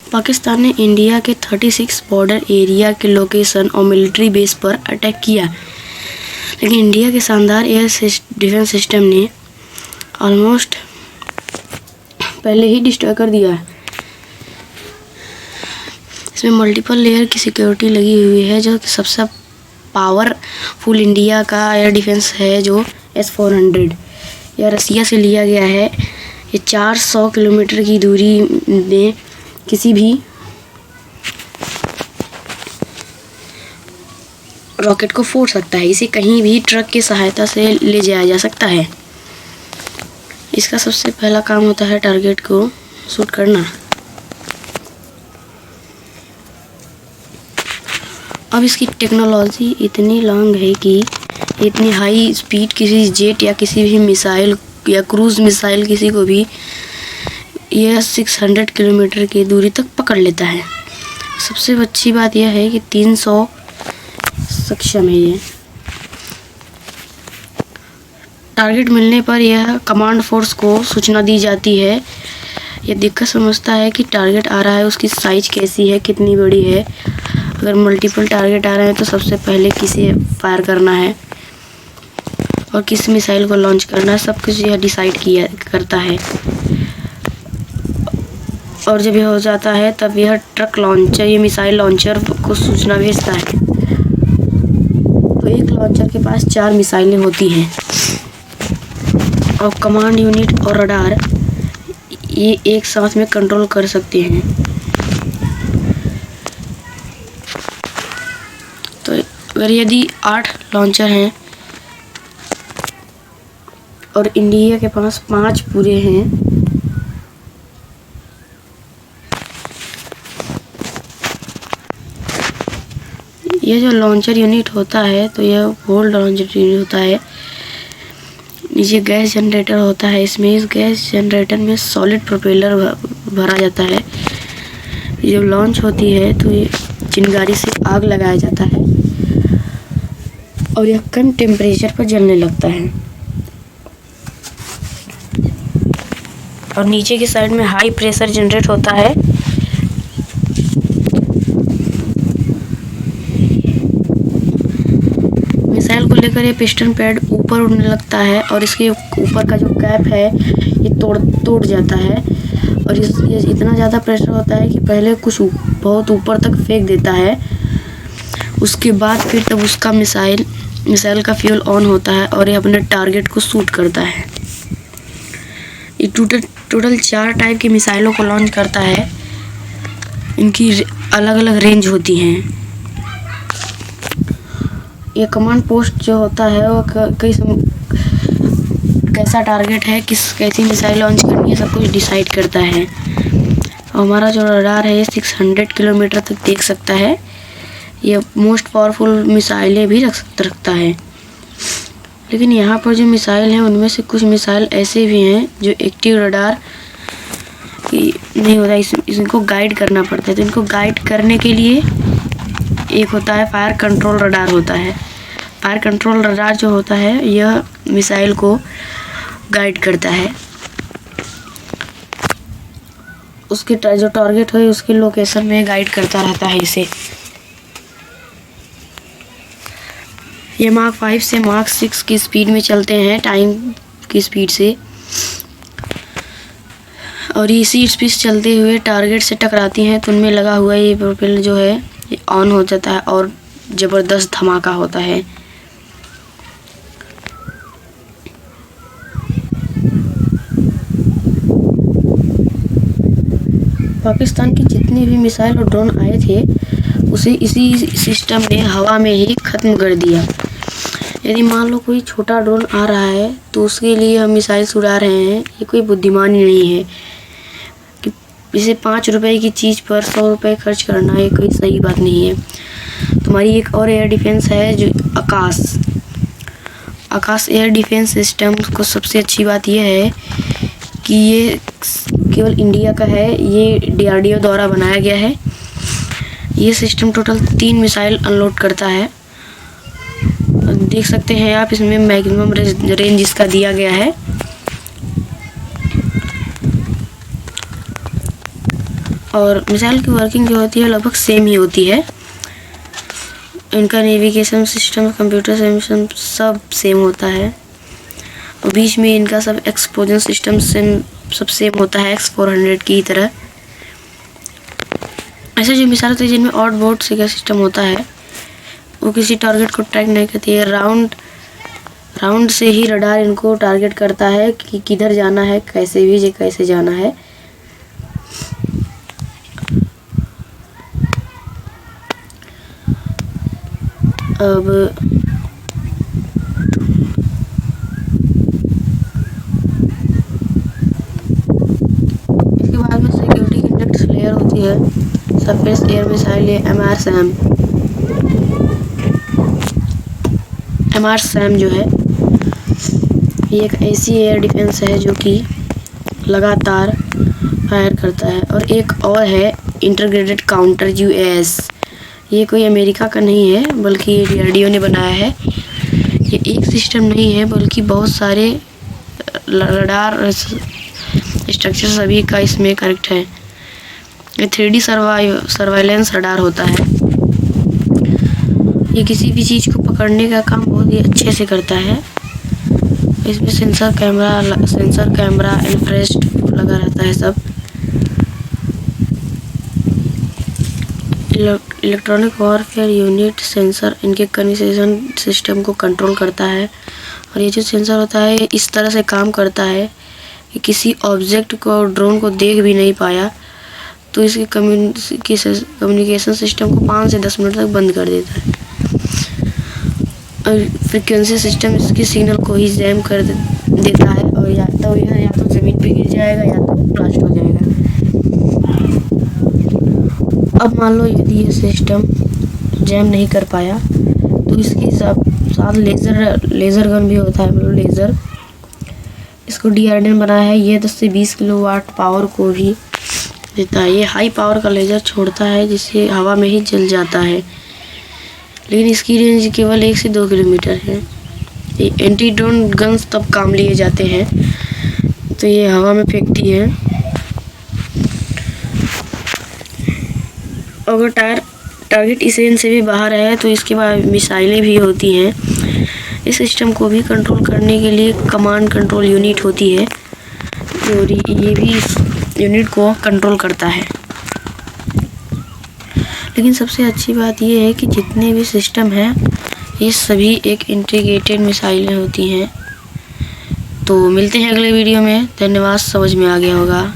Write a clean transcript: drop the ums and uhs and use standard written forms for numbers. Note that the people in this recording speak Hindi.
पाकिस्तान ने इंडिया के 36 बॉर्डर एरिया के लोकेशन और मिलिट्री बेस पर अटैक किया, लेकिन इंडिया के शानदार एयर डिफेंस सिस्टम ने ऑलमोस्ट पहले ही डिस्ट्रॉय कर दिया है। इसमें मल्टीपल लेयर की सिक्योरिटी लगी हुई है। जो सबसे पावरफुल इंडिया का एयर डिफेंस है जो S-400, यह रसिया से लिया गया है। ये 400 किलोमीटर की दूरी में किसी भी रॉकेट को फोड़ सकता है। इसे कहीं भी ट्रक की सहायता से ले जाया जा सकता है। इसका सबसे पहला काम होता है टारगेट को शूट करना। अब इसकी टेक्नोलॉजी इतनी लॉन्ग है कि इतनी हाई स्पीड किसी जेट या किसी भी मिसाइल या क्रूज मिसाइल किसी को भी यह 600 किलोमीटर की दूरी तक पकड़ लेता है। सबसे अच्छी बात यह है कि 300 सक्षम है। ये टारगेट मिलने पर यह कमांड फोर्स को सूचना दी जाती है। यह देखकर समझता है कि टारगेट आ रहा है, उसकी साइज कैसी है, कितनी बड़ी है। अगर मल्टीपल टारगेट आ रहे हैं तो सबसे पहले किसे फायर करना है और किस मिसाइल को लॉन्च करना है, सब कुछ यह डिसाइड करता है। और जब यह हो जाता है तब यह ट्रक लॉन्चर, ये मिसाइल लॉन्चर को सूचना भेजता है। तो एक लॉन्चर के पास 4 मिसाइलें होती हैं और कमांड यूनिट और रडार ये एक साथ में कंट्रोल कर सकते हैं। तो अगर यदि 8 लॉन्चर हैं और इंडिया के पास 5 पूरे हैं, ये जो लॉन्चर यूनिट होता है तो यह होल्ड लॉन्चर यूनिट होता है। नीचे गैस जनरेटर होता है। इसमें इस गैस जनरेटर में सॉलिड प्रोपेलर भरा जाता है। जब लॉन्च होती है तो ये चिंगारी से आग लगाया जाता है और यह कम टेम्परेचर पर जलने लगता है। और नीचे की साइड में हाई प्रेशर जनरेट होता है। मिसाइल को लेकर ये पिस्टन पैड ऊपर उड़ने लगता है और इसके ऊपर का जो कैप है ये टूट जाता है। और ये इतना ज़्यादा प्रेशर होता है कि पहले कुछ बहुत ऊपर तक फेंक देता है। उसके बाद फिर तब उसका मिसाइल का फ्यूल ऑन होता है और ये अपने टारगेट को शूट करता है। ये टोटल 4 टाइप की मिसाइलों को लॉन्च करता है। इनकी अलग अलग रेंज होती हैं। ये कमांड पोस्ट जो होता है वो कैसा टारगेट है, कैसी मिसाइल लॉन्च करनी है, सब कुछ डिसाइड करता है। हमारा जो रडार है ये 600 किलोमीटर तक देख सकता है। ये मोस्ट पावरफुल मिसाइलें भी रखता है। लेकिन यहाँ पर जो मिसाइल हैं उनमें से कुछ मिसाइल ऐसे भी हैं जो एक्टिव रडार नहीं होता, इनको गाइड करना पड़ता है। तो इनको गाइड करने के लिए एक होता है फायर कंट्रोल रडार होता है। फायर कंट्रोल रडार जो होता है यह मिसाइल को गाइड करता है। उसके जो टारगेट है उसके लोकेशन में गाइड करता रहता है इसे। ये मार्क 5 से मार्क 6 की स्पीड में चलते हैं, टाइम की स्पीड से। और इसी स्पीड चलते हुए टारगेट से टकराती हैं तो उनमें लगा हुआ ये प्रोपेलर जो है ये ऑन हो जाता है और ज़बरदस्त धमाका होता है। पाकिस्तान की जितनी भी मिसाइल और ड्रोन आए थे उसे इसी सिस्टम ने हवा में ही ख़त्म कर दिया। यदि मान लो कोई छोटा ड्रोन आ रहा है तो उसके लिए हम मिसाइल उड़ा रहे हैं, ये कोई बुद्धिमानी नहीं है कि इसे 5 रुपए की चीज़ पर 100 रुपये खर्च करना ये कोई सही बात नहीं है। तुम्हारी एक और एयर डिफेंस है जो आकाश एयर डिफेंस सिस्टम को सबसे अच्छी बात यह है कि ये केवल इंडिया का है। ये DRDO द्वारा बनाया गया है। ये सिस्टम टोटल 3 मिसाइल अनलोड करता है। देख सकते हैं आप इसमें मैक्सिमम रेंज इसका दिया गया है। और मिसाइल की वर्किंग जो होती है लगभग सेम ही होती है। इनका नेविगेशन सिस्टम, कंप्यूटर सिस्टम सब सेम होता है। और बीच में इनका सब एक्सप्लोजन सिस्टम सब सेम होता है X-400 की तरह। ऐसे जो मिसाइल होती है जिनमें आउटबोर्ड से क्या सिस्टम होता है, वो किसी टारगेट को ट्रैक नहीं करती है। राउंड से ही रडार इनको टारगेट करता है कि किधर जाना है, कैसे जाना है। अब इसके बाद में सिक्योरिटी की नेक्स्ट लेयर होती है सरफेस एयर मिसाइल, MRSAM जो है ये एक ऐसी एयर डिफेंस है जो कि लगातार फायर करता है। और एक और है इंटीग्रेटेड काउंटर UAS। ये कोई अमेरिका का नहीं है बल्कि ये DRDO ने बनाया है। ये एक सिस्टम नहीं है बल्कि बहुत सारे रडार स्ट्रक्चर सभी का इसमें कनेक्ट है। ये 3D सर्वाइलेंस रडार होता है। ये किसी भी चीज़ को पकड़ने का काम बहुत ही अच्छे से करता है। इसमें सेंसर कैमरा इंफ्रारेड लगा रहता है सब। इलेक्ट्रॉनिक वॉरफेयर यूनिट सेंसर इनके कम्युनिकेशन सिस्टम को कंट्रोल करता है। और ये जो सेंसर होता है इस तरह से काम करता है कि किसी ऑब्जेक्ट को, ड्रोन को देख भी नहीं पाया तो इसके कम्युनिकेशन सिस्टम को 5 से 10 मिनट तक बंद कर देता है। और फ्रीक्वेंसी सिस्टम इसके सिग्नल को ही जैम कर देता है और या तो ज़मीन पे गिर जाएगा या तो ब्लास्ट हो जाएगा। अब मान लो यदि ये सिस्टम जैम नहीं कर पाया तो इसके साथ लेज़र गन भी होता है, मतलब लेज़र। इसको DRDO ने बनाया है। ये 10 से 20 किलोवाट पावर को भी देता है। ये हाई पावर का लेज़र छोड़ता है जिससे हवा में ही जल जाता है, लेकिन इसकी रेंज केवल 1 से 2 किलोमीटर है। ये एंटी ड्रोन गन्स तब काम लिए जाते हैं तो ये हवा में फेंकती है। अगर टारगेट इस रेंज से भी बाहर है तो इसके बाद मिसाइलें भी होती हैं। इस सिस्टम को भी कंट्रोल करने के लिए कमांड कंट्रोल यूनिट होती है और ये भी इस यूनिट को कंट्रोल करता है। लेकिन सबसे अच्छी बात ये है कि जितने भी सिस्टम हैं ये सभी एक इंटीग्रेटेड मिसाइलें होती हैं। तो मिलते हैं अगले वीडियो में। धन्यवाद, समझ में आ गया होगा।